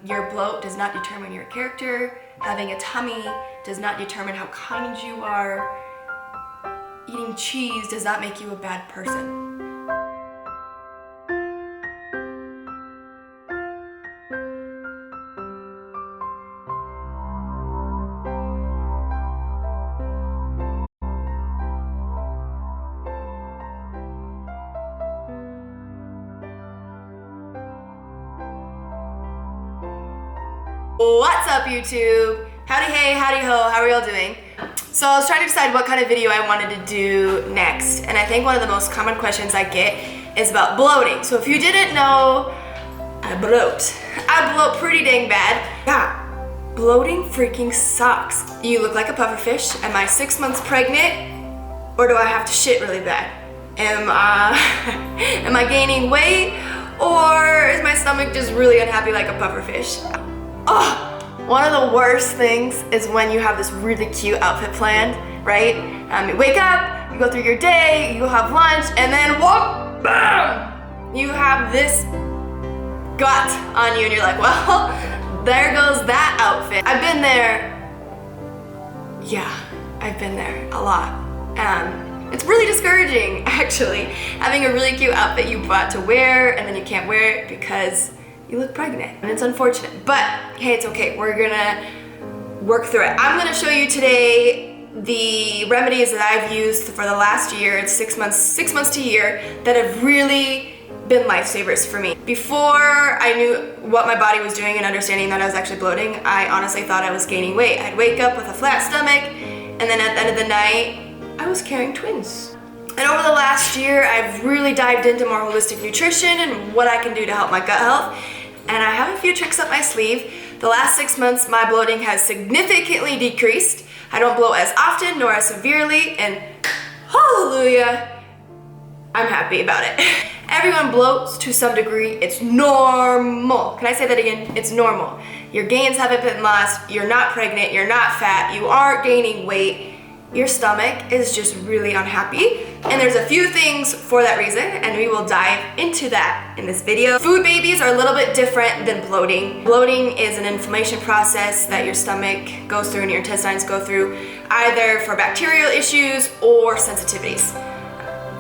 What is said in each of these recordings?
Your bloat does not determine your character. Having a tummy does not determine how kind you are. Eating cheese does not make you a bad person. What's up, YouTube? Howdy hey, howdy ho, how are y'all doing? So I was trying to decide what kind of video I wanted to do next, and I think one of the most common questions I get is about bloating. So if you didn't know, I bloat. I bloat pretty dang bad. Yeah, bloating freaking sucks. You look like a pufferfish. Am I 6 months pregnant? Or do I have to shit really bad? Am I gaining weight? Or is my stomach just really unhappy like a pufferfish? Oh, one of the worst things is when you have this really cute outfit planned, right? You wake up, you go through your day, you have lunch, and then whoop, bam! You have this gut on you and you're like, well, there goes that outfit. I've been there. Yeah, I've been there a lot. It's really discouraging, actually, having a really cute outfit you bought to wear and then you can't wear it because you look pregnant, and it's unfortunate, but hey, it's okay. We're gonna work through it. I'm gonna show you today the remedies that I've used for the last year. It's 6 months to a year that have really been lifesavers for me. Before I knew what my body was doing and understanding that I was actually bloating, I honestly thought I was gaining weight. I'd wake up with a flat stomach, and then at the end of the night, I was carrying twins. And over the last year, I've really dived into more holistic nutrition and what I can do to help my gut health. And I have a few tricks up my sleeve. The last 6 months, my bloating has significantly decreased. I don't bloat as often nor as severely, and hallelujah, I'm happy about it. Everyone bloats to some degree. It's normal. Can I say that again? It's normal. Your gains haven't been lost. You're not pregnant. You're not fat. You aren't gaining weight. Your stomach is just really unhappy. And there's a few things for that reason, and we will dive into that in this video. Food babies are a little bit different than bloating. Bloating is an inflammation process that your stomach goes through and your intestines go through, either for bacterial issues or sensitivities.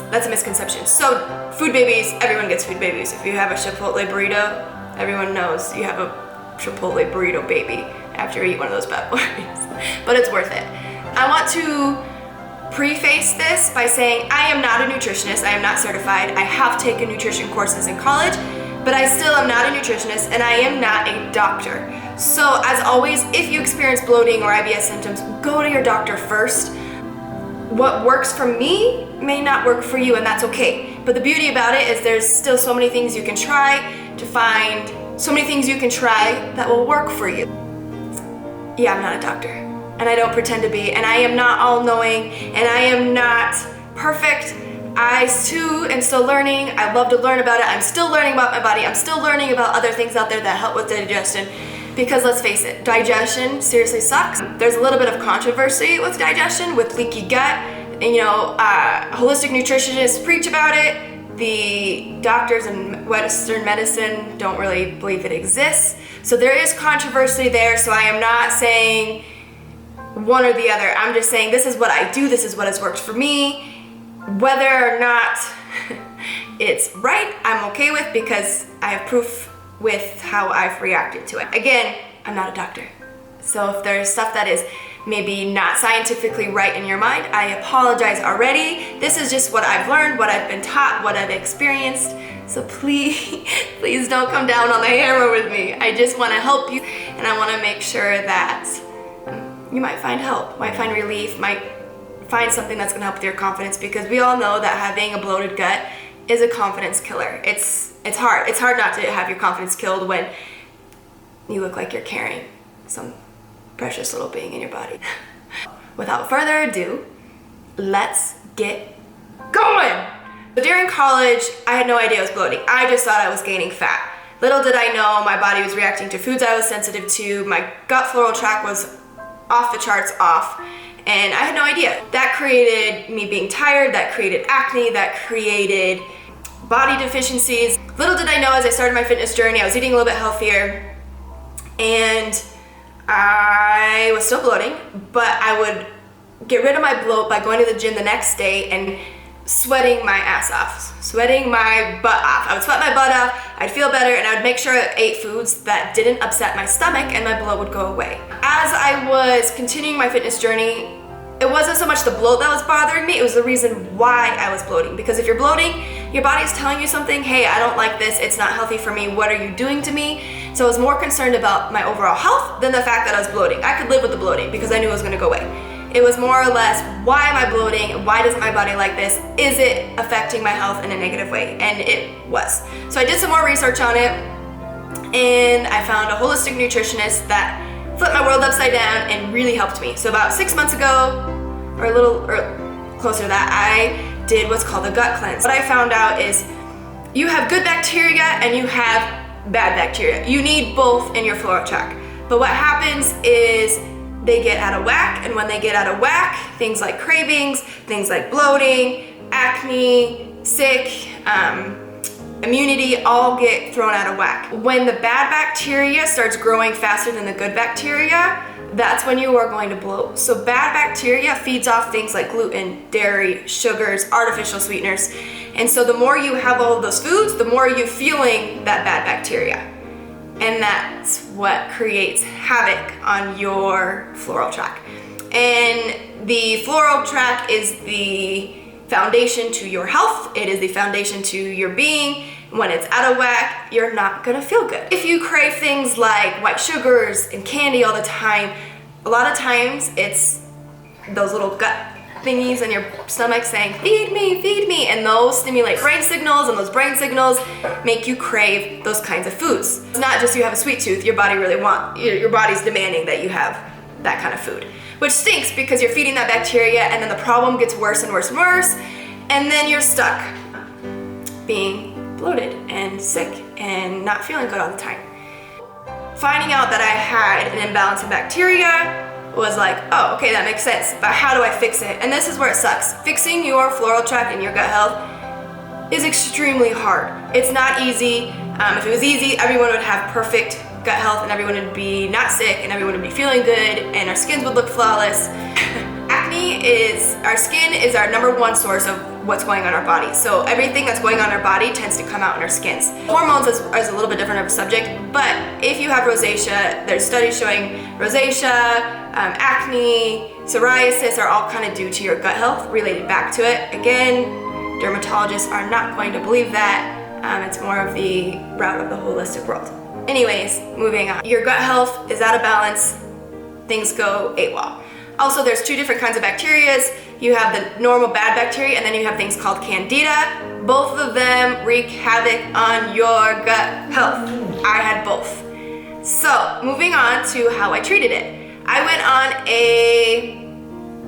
That's a misconception. So food babies, everyone gets food babies. If you have a Chipotle burrito, everyone knows you have a Chipotle burrito baby after you eat one of those bad boys. But it's worth it. I want to preface this by saying I am not a nutritionist. I am not certified. I have taken nutrition courses in college, but I still am not a nutritionist, and I am not a doctor. So as always, if you experience bloating or IBS symptoms, go to your doctor first. What works for me may not work for you, and that's okay. But the beauty about it is there's still so many things you can try to find, so many things you can try that will work for you. Yeah, I'm not a doctor. And I don't pretend to be, and I am not all-knowing, and I am not perfect. I too am still learning. I love to learn about it. I'm still learning about my body. I'm still learning about other things out there that help with digestion, because let's face it, digestion seriously sucks. There's a little bit of controversy with digestion, with leaky gut, and holistic nutritionists preach about it. The doctors in Western medicine don't really believe it exists. So there is controversy there, so I am not saying one or the other. I'm just saying this is what I do, this is what has worked for me. Whether or not it's right, I'm okay with, because I have proof with how I've reacted to it. Again, I'm not a doctor. So if there's stuff that is maybe not scientifically right in your mind, I apologize already. This is just what I've learned, what I've been taught, what I've experienced. So please don't come down on the hammer with me. I just want to help you, and I want to make sure that you might find help, might find relief, might find something that's gonna help with your confidence, because we all know that having a bloated gut is a confidence killer. It's hard. It's hard not to have your confidence killed when you look like you're carrying some precious little being in your body. Without further ado, let's get going. So during college, I had no idea I was bloating. I just thought I was gaining fat. Little did I know my body was reacting to foods I was sensitive to. My gut floral tract was off the charts off, and I had no idea. That created me being tired, that created acne, that created body deficiencies. Little did I know, as I started my fitness journey, I was eating a little bit healthier, and I was still bloating, but I would get rid of my bloat by going to the gym the next day and sweating my ass off, sweating my butt off. I would sweat my butt off, I'd feel better, and I would make sure I ate foods that didn't upset my stomach, and my bloat would go away. As I was continuing my fitness journey, it wasn't so much the bloat that was bothering me, it was the reason why I was bloating. Because if you're bloating, your body's telling you something, hey, I don't like this, it's not healthy for me, what are you doing to me? So I was more concerned about my overall health than the fact that I was bloating. I could live with the bloating because I knew it was gonna go away. It was more or less, why am I bloating? Why doesn't my body like this? Is it affecting my health in a negative way? And it was. So I did some more research on it, and I found a holistic nutritionist that flipped my world upside down and really helped me. So about 6 months ago, or a little closer to that, I did what's called a gut cleanse. What I found out is you have good bacteria and you have bad bacteria. You need both in your floral tract. But what happens is they get out of whack, and when they get out of whack, things like cravings, things like bloating, acne, sick, immunity all get thrown out of whack. When the bad bacteria starts growing faster than the good bacteria, that's when you are going to bloat. So bad bacteria feeds off things like gluten, dairy, sugars, artificial sweeteners. And so the more you have all of those foods, the more you're fueling that bad bacteria. And that's what creates havoc on your floral tract. And the floral tract is the foundation to your health. It is the foundation to your being. When it's out of whack, you're not gonna feel good. If you crave things like white sugars and candy all the time, a lot of times it's those little gut thingies in your stomach saying, feed me, and those stimulate brain signals, and those brain signals make you crave those kinds of foods. It's not just you have a sweet tooth, your body's demanding that you have that kind of food, which stinks because you're feeding that bacteria, and then the problem gets worse and worse and worse, and then you're stuck being bloated and sick and not feeling good all the time. Finding out that I had an imbalance in bacteria was like, oh, okay, that makes sense, but how do I fix it? And this is where it sucks. Fixing your floral tract and your gut health is extremely hard. It's not easy. If it was easy, everyone would have perfect gut health, and everyone would be not sick, and everyone would be feeling good, and our skins would look flawless. Our skin is our #1 source of what's going on in our body. So everything that's going on in our body tends to come out in our skins. Hormones is a little bit different of a subject, but if you have rosacea, there's studies showing rosacea, acne, psoriasis are all kind of due to your gut health related back to it. Again, dermatologists are not going to believe that. It's more of the route of the holistic world. Anyways, moving on. Your gut health is out of balance, things go AWOL. Also, there's 2 different kinds of bacteria. You have the normal bad bacteria, and then you have things called candida. Both of them wreak havoc on your gut health. I had both. So, moving on to how I treated it. I went on a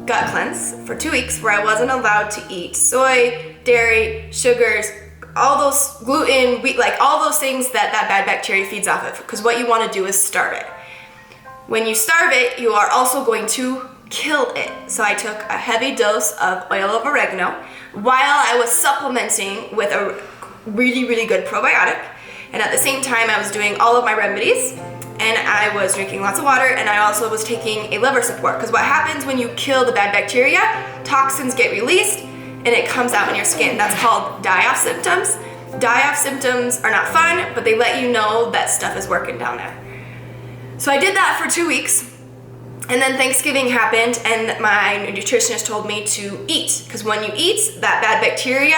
gut cleanse for 2 weeks where I wasn't allowed to eat soy, dairy, sugars, all those gluten, wheat, like all those things that bad bacteria feeds off of, because what you want to do is starve it. When you starve it, you are also going to kill it. So I took a heavy dose of oil of oregano while I was supplementing with a really, really good probiotic. And at the same time, I was doing all of my remedies, and I was drinking lots of water, and I also was taking a liver support, because what happens when you kill the bad bacteria, toxins get released and it comes out in your skin. That's called die-off symptoms. Die-off symptoms are not fun, but they let you know that stuff is working down there. So I did that for 2 weeks. And then Thanksgiving happened, and my nutritionist told me to eat, because when you eat, that bad bacteria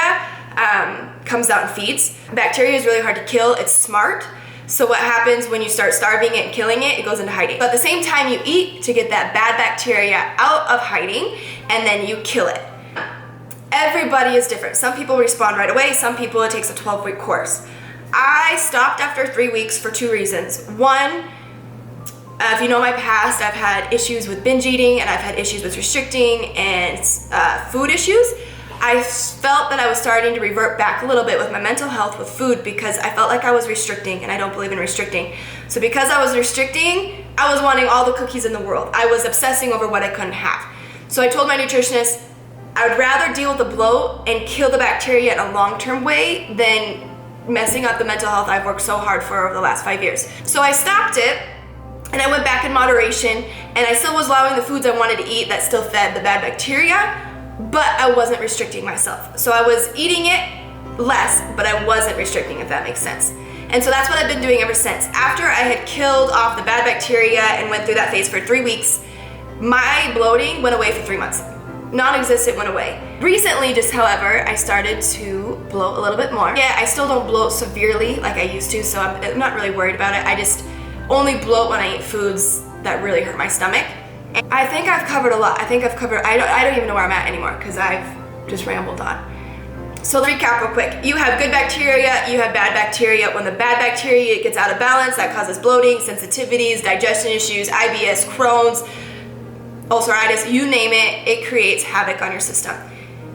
comes out and feeds. Bacteria is really hard to kill, it's smart. So what happens when you start starving it and killing it, it goes into hiding. But at the same time, you eat to get that bad bacteria out of hiding, and then you kill it. Everybody is different. Some people respond right away, some people it takes a 12-week course. I stopped after 3 weeks for 2 reasons. One, if you know my past, I've had issues with binge eating, and I've had issues with restricting and food issues. I felt that I was starting to revert back a little bit with my mental health with food, because I felt like I was restricting, and I don't believe in restricting. So because I was restricting, I was wanting all the cookies in the world. I was obsessing over what I couldn't have. So I told my nutritionist, I would rather deal with the bloat and kill the bacteria in a long-term way than messing up the mental health I've worked so hard for over the last 5 years. So I stopped it, And I went back in moderation, and I still was allowing the foods I wanted to eat that still fed the bad bacteria, but I wasn't restricting myself. So I was eating it less, but I wasn't restricting, if that makes sense. And so that's what I've been doing ever since. After I had killed off the bad bacteria and went through that phase for 3 weeks, my bloating went away for 3 months. Non-existent, went away. Recently, just however, I started to bloat a little bit more. Yeah, I still don't bloat severely like I used to, so I'm not really worried about it. I just only bloat when I eat foods that really hurt my stomach. And I think I've covered a lot. I don't even know where I'm at anymore because I've just rambled on. So to recap real quick, you have good bacteria, you have bad bacteria. When the bad bacteria gets out of balance, that causes bloating, sensitivities, digestion issues, IBS, Crohn's, ulceritis, you name it, it creates havoc on your system.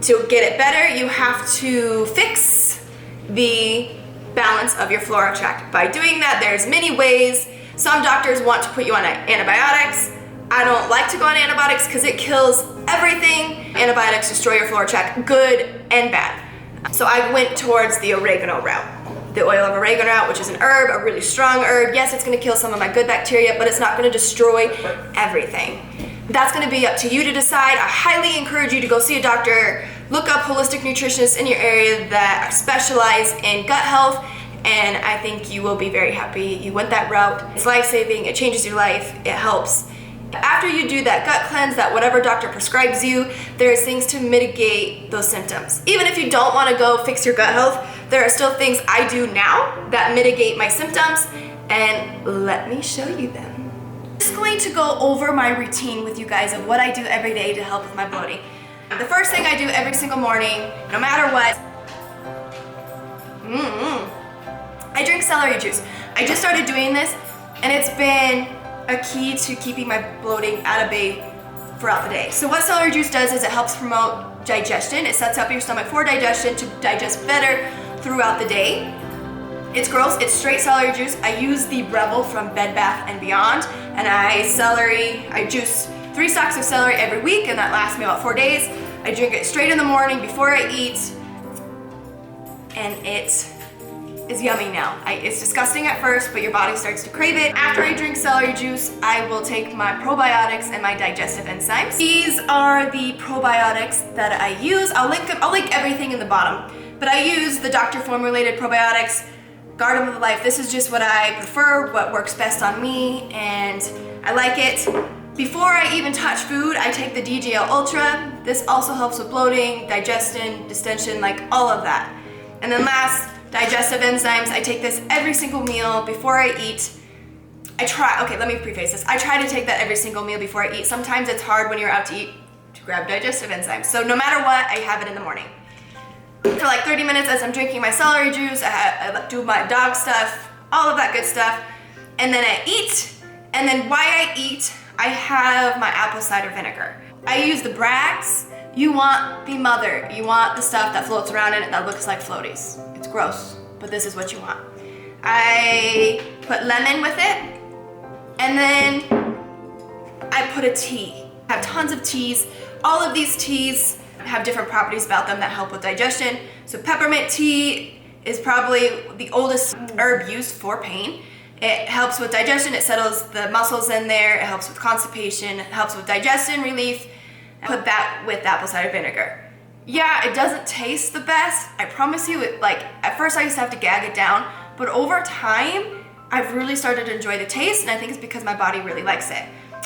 To get it better, you have to fix the balance of your flora tract. By doing that, there's many ways. Some doctors want to put you on antibiotics. I don't like to go on antibiotics because it kills everything. Antibiotics destroy your flora tract, good and bad. So I went towards the oregano route. The oil of oregano route, which is an herb, a really strong herb. Yes, it's gonna kill some of my good bacteria, but it's not gonna destroy everything. That's gonna be up to you to decide. I highly encourage you to go see a doctor, look up holistic nutritionists in your area that specialize in gut health, and I think you will be very happy you went that route. It's life-saving, it changes your life, it helps. After you do that gut cleanse, that whatever doctor prescribes you, there's things to mitigate those symptoms. Even if you don't wanna go fix your gut health, there are still things I do now that mitigate my symptoms, and let me show you them. I'm just going to go over my routine with you guys of what I do every day to help with my bloating. The first thing I do every single morning, no matter what, I drink celery juice. I just started doing this, and it's been a key to keeping my bloating at bay throughout the day. So what celery juice does is it helps promote digestion. It sets up your stomach for digestion to digest better throughout the day. It's gross, it's straight celery juice. I use the Rebel from Bed Bath & Beyond, and I juice 3 stalks of celery every week, and that lasts me about 4 days. I drink it straight in the morning before I eat, and it is yummy now. It's disgusting at first, but your body starts to crave it. After I drink celery juice, I will take my probiotics and my digestive enzymes. These are the probiotics that I use. I'll link everything in the bottom, but I use the doctor formulated probiotics, Garden of Life. This is just what I prefer, what works best on me, and I like it. Before I even touch food, I take the DGL Ultra. This also helps with bloating, digestion, distension, like all of that. And then last, digestive enzymes. I take this every single meal before I eat. Let me preface this. I try to take that every single meal before I eat. Sometimes it's hard when you're out to eat to grab digestive enzymes. So no matter what, I have it in the morning. For like 30 minutes as I'm drinking my celery juice, I do my dog stuff, all of that good stuff. And then I eat, and then while I eat, I have my apple cider vinegar. I use the Bragg's. You want the mother. You want the stuff that floats around in it that looks like floaties. It's gross, but this is what you want. I put lemon with it, and then I put a tea. I have tons of teas. All of these teas have different properties about them that help with digestion. So peppermint tea is probably the oldest herb used for pain. It helps with digestion, it settles the muscles in there, it helps with constipation, it helps with digestion relief. Put that with apple cider vinegar. Yeah, it doesn't taste the best. I promise you, at first I used to have to gag it down, but over time, I've really started to enjoy the taste, and I think it's because my body really likes it.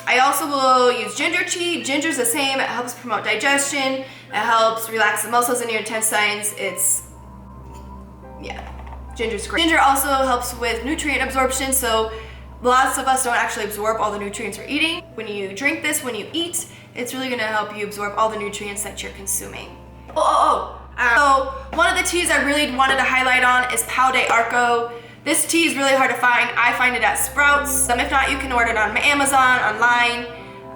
I also will use ginger tea. Ginger's the same, it helps promote digestion, it helps relax the muscles in your intestines. Ginger's great. Ginger also helps with nutrient absorption, so lots of us don't actually absorb all the nutrients we're eating. When you drink this, when you eat, it's really gonna help you absorb all the nutrients that you're consuming. So one of the teas I really wanted to highlight on is Pau de Arco. This tea is really hard to find. I find it at Sprouts. If not, you can order it on Amazon, online.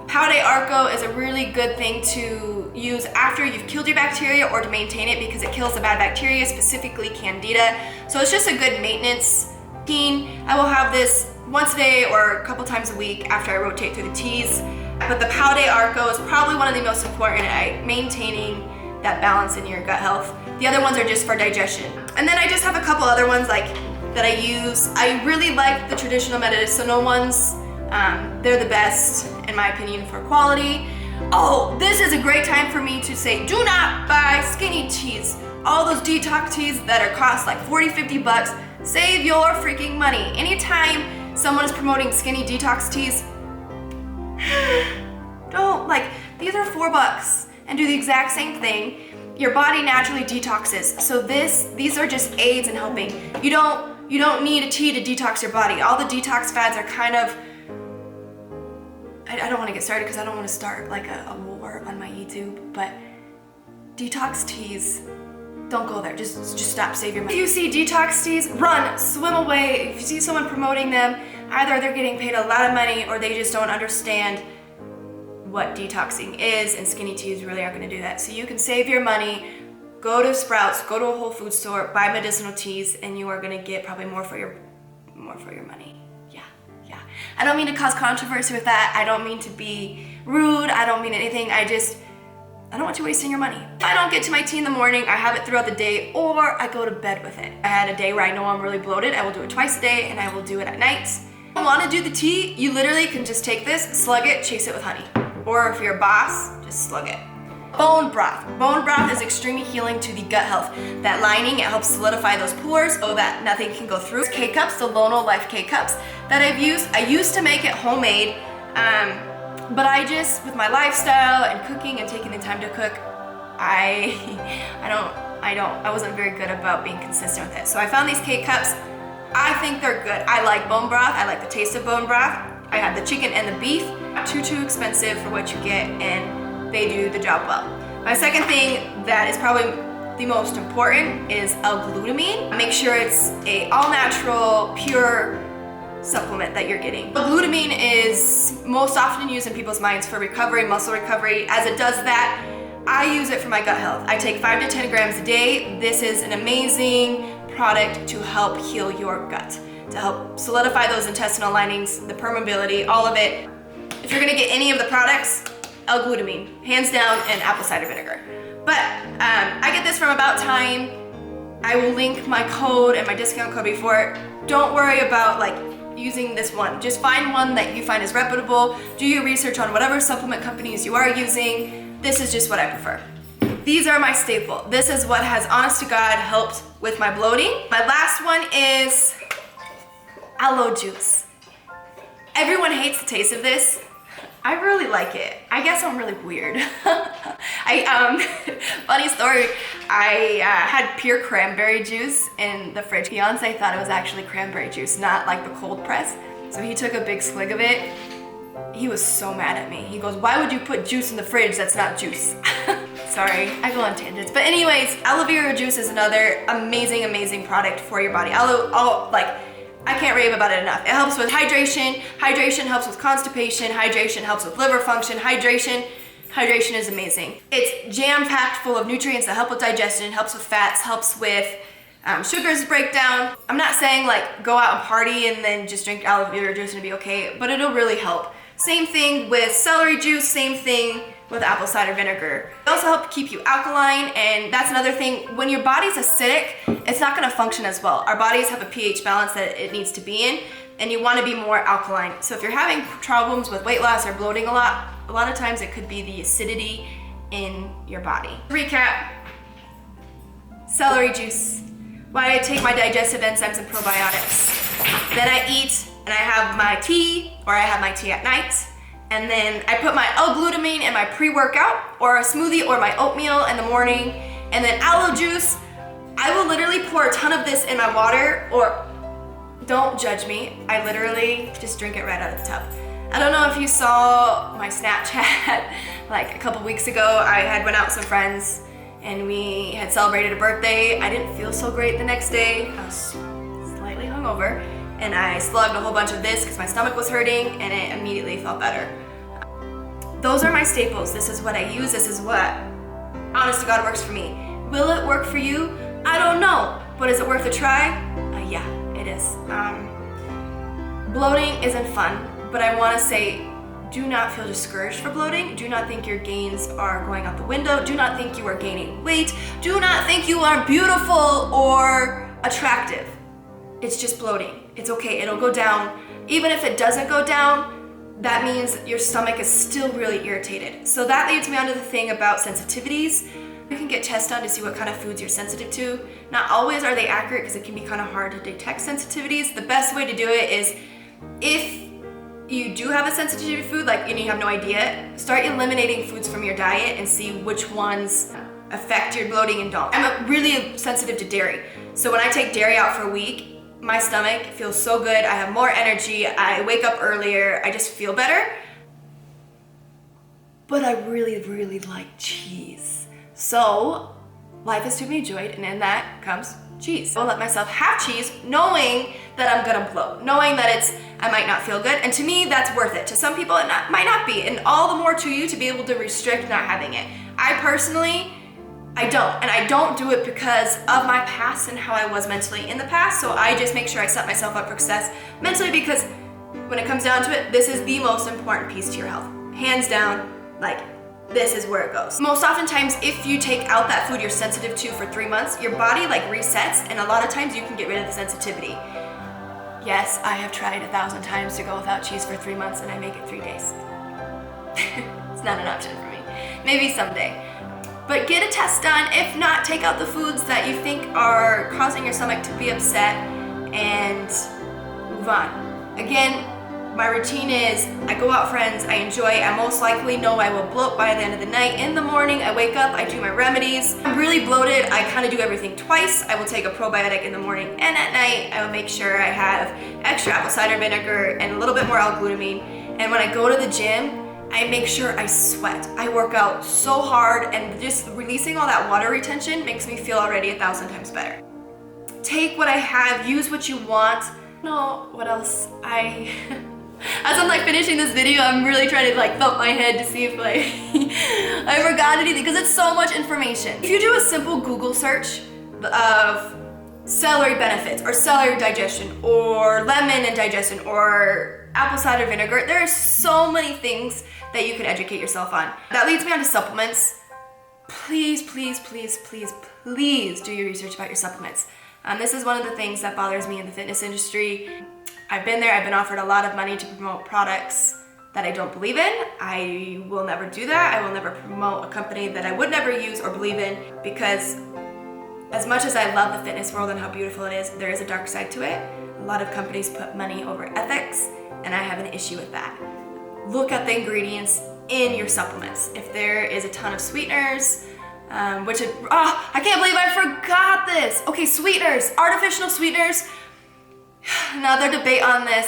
Pau de Arco is a really good thing to use after you've killed your bacteria or to maintain it because it kills the bad bacteria, specifically Candida. So it's just a good maintenance routine. I will have this once a day or a couple times a week after I rotate through the teas. But the Pau de Arco is probably one of the most important at maintaining that balance in your gut health. The other ones are just for digestion. And then I just have a couple other ones that I use. I really like the traditional medicinal ones They're the best, in my opinion, for quality. Oh, this is a great time for me to say, do not buy skinny teas. All those detox teas that are cost like 40, 50 bucks, save your freaking money. Anytime someone is promoting skinny detox teas, don't, like, these are 4 bucks and do the exact same thing. Your body naturally detoxes. So these are just aids in helping. You don't need a tea to detox your body. All the detox fads are kind of, I don't want to get started because I don't want to start like a war on my YouTube, but detox teas, don't go there. Just stop, save your money. If you see detox teas, run, swim away. If you see someone promoting them, either they're getting paid a lot of money or they just don't understand what detoxing is, and skinny teas really aren't going to do that. So you can save your money, go to Sprouts, go to a Whole Foods store, buy medicinal teas, and you are going to get probably more for your money. Yeah. I don't mean to cause controversy with that. I don't mean to be rude. I don't mean anything. I don't want you wasting your money. If I don't get to my tea in the morning, I have it throughout the day, or I go to bed with it. I had a day where I know I'm really bloated. I will do it twice a day, and I will do it at night. If you want to do the tea, you literally can just take this, slug it, chase it with honey. Or if you're a boss, just slug it. Bone broth. Bone broth is extremely healing to the gut health. That lining, it helps solidify those pores so that nothing can go through. K Cups, the LonoLife K Cups that I've used. I used to make it homemade, but I just, with my lifestyle and cooking and taking the time to cook, I wasn't very good about being consistent with it. So I found these K Cups. I think they're good. I like bone broth. I like the taste of bone broth. I have the chicken and the beef. Not too expensive for what you get, and they do the job well. My second thing that is probably the most important is L-glutamine. Make sure it's a all-natural, pure supplement that you're getting. L-glutamine is most often used in people's minds for recovery, muscle recovery. As it does that, I use it for my gut health. I take 5 to 10 grams a day. This is an amazing product to help heal your gut, to help solidify those intestinal linings, the permeability, all of it. If you're gonna get any of the products, L-glutamine, hands down, and apple cider vinegar. But I get this from About Time. I will link my code and my discount code before it. Don't worry about like using this one. Just find one that you find is reputable. Do your research on whatever supplement companies you are using. This is just what I prefer. These are my staple. This is what has, honest to God, helped with my bloating. My last one is Aloe Juice. Everyone hates the taste of this. I really like it. I guess I'm really weird. Funny story, I had pure cranberry juice in the fridge. Fiance thought it was actually cranberry juice, not like the cold press. So he took a big swig of it. He was so mad at me. He goes, why would you put juice in the fridge that's not juice? Sorry, I go on tangents. But anyways, aloe vera juice is another amazing product for your body. I can't rave about it enough. It helps with hydration. Hydration helps with constipation. Hydration helps with liver function. Hydration is amazing. It's jam-packed full of nutrients that help with digestion, helps with fats, helps with sugars breakdown. I'm not saying like go out and party and then just drink aloe vera juice and it'll be okay, but it'll really help. Same thing with celery juice, same thing with apple cider vinegar. It also helps keep you alkaline, and that's another thing. When your body's acidic, it's not gonna function as well. Our bodies have a pH balance that it needs to be in, and you wanna be more alkaline. So if you're having problems with weight loss or bloating a lot of times it could be the acidity in your body. Recap, celery juice. Why I take my digestive enzymes and probiotics. Then I eat, and I have my tea, or I have my tea at night. And then I put my L-glutamine in my pre-workout or a smoothie or my oatmeal in the morning. And then aloe juice, I will literally pour a ton of this in my water, or don't judge me, I literally just drink it right out of the tub. I don't know if you saw my Snapchat like a couple weeks ago. I had went out with some friends and we had celebrated a birthday. I didn't feel so great the next day. I was slightly hungover. And I slugged a whole bunch of this because my stomach was hurting, and it immediately felt better. Those are my staples. This is what I use. This is what, honest to God, works for me. Will it work for you? I don't know. But is it worth a try? Yeah, it is. Bloating isn't fun, but I want to say, do not feel discouraged for bloating. Do not think your gains are going out the window. Do not think you are gaining weight. Do not think you are beautiful or attractive. It's just bloating. It's okay, it'll go down. Even if it doesn't go down, that means your stomach is still really irritated. So that leads me on to the thing about sensitivities. You can get tests done to see what kind of foods you're sensitive to. Not always are they accurate because it can be kind of hard to detect sensitivities. The best way to do it is, if you do have a sensitivity to food, like, and you have no idea, start eliminating foods from your diet and see which ones affect your bloating and don't. I'm really sensitive to dairy. So when I take dairy out for a week, my stomach feels so good. I have more energy. I wake up earlier. I just feel better. But I really, really like cheese. So life is to be enjoyed, and in that comes cheese. I'll let myself have cheese knowing that I'm gonna bloat, knowing that I might not feel good, and to me that's worth it. To some people it might not be, and all the more to you to be able to restrict not having it. I personally, I don't do it because of my past and how I was mentally in the past, so I just make sure I set myself up for success mentally, because when it comes down to it, this is the most important piece to your health. Hands down, like, this is where it goes. Most oftentimes, if you take out that food you're sensitive to for 3 months, your body like resets, and a lot of times you can get rid of the sensitivity. Yes, I have tried 1,000 times to go without cheese for 3 months, and I make it 3 days. It's not an option for me. Maybe someday. But get a test done. If not, take out the foods that you think are causing your stomach to be upset and move on. Again, my routine is I go out friends, I enjoy, I most likely know I will bloat by the end of the night. In the morning, I wake up, I do my remedies. I'm really bloated, I kind of do everything twice. I will take a probiotic in the morning, and at night, I will make sure I have extra apple cider vinegar and a little bit more L-glutamine. And when I go to the gym, I make sure I sweat. I work out so hard, and just releasing all that water retention makes me feel already 1,000 times better. Take what I have, use what you want. No, what else? As I'm like finishing this video, I'm really trying to like thump my head to see if like I forgot anything, because it's so much information. If you do a simple Google search of celery benefits or celery digestion or lemon and digestion or apple cider vinegar, there are so many things that you can educate yourself on. That leads me on to supplements. Please, please, please, please, please do your research about your supplements. This is one of the things that bothers me in the fitness industry. I've been there, I've been offered a lot of money to promote products that I don't believe in. I will never do that. I will never promote a company that I would never use or believe in, because as much as I love the fitness world and how beautiful it is, there is a dark side to it. A lot of companies put money over ethics, and I have an issue with that. Look at the ingredients in your supplements. If there is a ton of sweeteners, I can't believe I forgot this. Okay, sweeteners, artificial sweeteners. Another debate on this.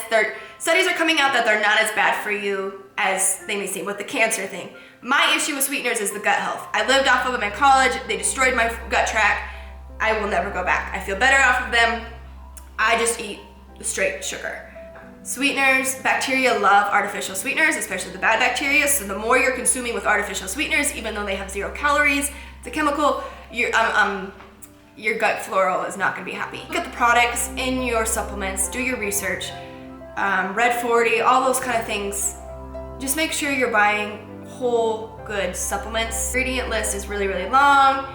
Studies are coming out that they're not as bad for you as they may seem with the cancer thing. My issue with sweeteners is the gut health. I lived off of them in college. They destroyed my gut tract. I will never go back. I feel better off of them. I just eat straight sugar. Sweeteners, bacteria love artificial sweeteners, especially the bad bacteria. So the more you're consuming with artificial sweeteners, even though they have 0 calories, it's a chemical, your gut flora is not gonna be happy. Look at the products in your supplements, do your research, Red 40, all those kind of things. Just make sure you're buying whole, good supplements. Ingredient list is really, really long.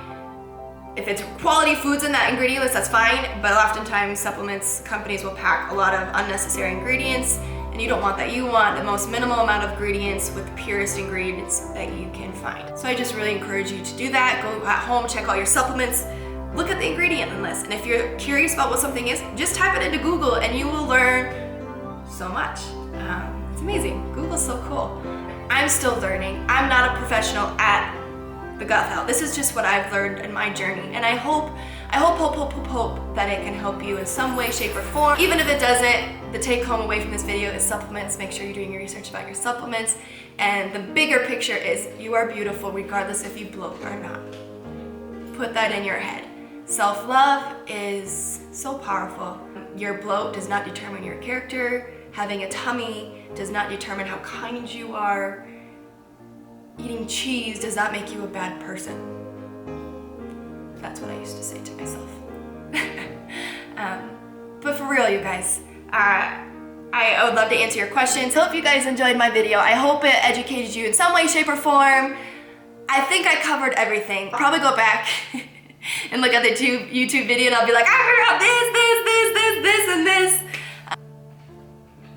If it's quality foods in that ingredient list, that's fine, but oftentimes supplements companies will pack a lot of unnecessary ingredients, and you don't want that. You want the most minimal amount of ingredients with the purest ingredients that you can find. So I just really encourage you to do that. Go at home, check all your supplements, look at the ingredient list, and if you're curious about what something is, just type it into Google and you will learn so much. It's amazing. Google's so cool. I'm still learning. I'm not a professional at the gut health. This is just what I've learned in my journey, and I hope that it can help you in some way, shape, or form. Even if it doesn't, the take home away from this video is supplements. Make sure you're doing your research about your supplements, and the bigger picture is you are beautiful regardless if you bloat or not. Put that in your head. Self-love is so powerful. Your bloat does not determine your character. Having a tummy does not determine how kind you are. Eating cheese does not make you a bad person. That's what I used to say to myself. But for real, you guys, I would love to answer your questions. Hope you guys enjoyed my video. I hope it educated you in some way, shape, or form. I think I covered everything. I'll probably go back and look at the YouTube video, and I'll be like, I forgot this, and this.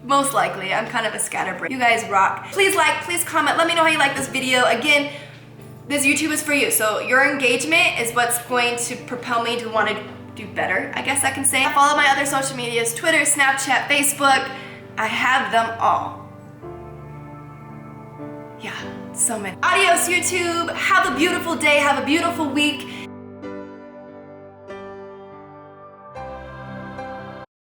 Most likely. I'm kind of a scatterbrain. You guys rock. Please like, please comment. Let me know how you like this video. Again, this YouTube is for you. So your engagement is what's going to propel me to want to do better, I guess I can say. Follow my other social medias, Twitter, Snapchat, Facebook. I have them all. Yeah, so many. Adios, YouTube. Have a beautiful day. Have a beautiful week.